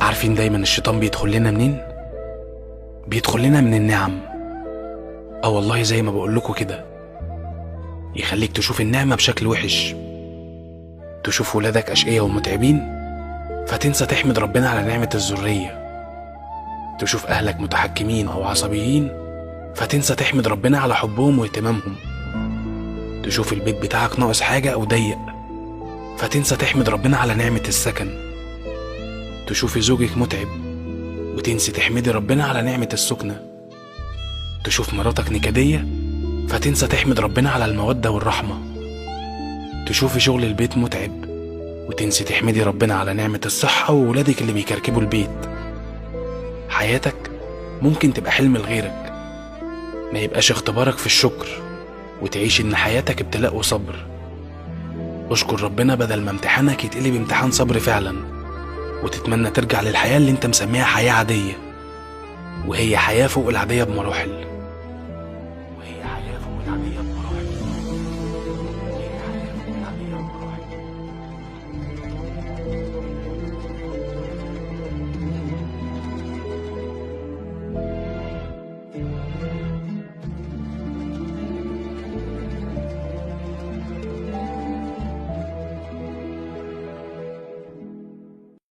عارفين دايما الشيطان بيدخل لنا منين؟ بيدخل لنا من النعم. والله زي ما بقولكوا كده، يخليك تشوف النعمة بشكل وحش، تشوف ولادك أشقية ومتعبين فتنسى تحمد ربنا على نعمة الذرية، تشوف أهلك متحكمين أو عصبيين فتنسى تحمد ربنا على حبهم واهتمامهم، تشوف البيت بتاعك ناقص حاجة أو ضيق فتنسى تحمد ربنا على نعمة السكن، تشوفي زوجك متعب وتنسي تحمدي ربنا على نعمة السكنة، تشوف مراتك نكدية فتنسى تحمد ربنا على المودة والرحمة، تشوفي شغل البيت متعب وتنسي تحمدي ربنا على نعمة الصحة وولادك اللي بيكركبوا البيت. حياتك ممكن تبقى حلم لغيرك، ما يبقاش اختبارك في الشكر وتعيش ان حياتك ابتلاء وصبر. اشكر ربنا بدل ما امتحانك يتقلب امتحان صبر فعلا، وتتمنى ترجع للحياة اللي انت مسميها حياة عادية، وهي حياة فوق العادية بمراحل.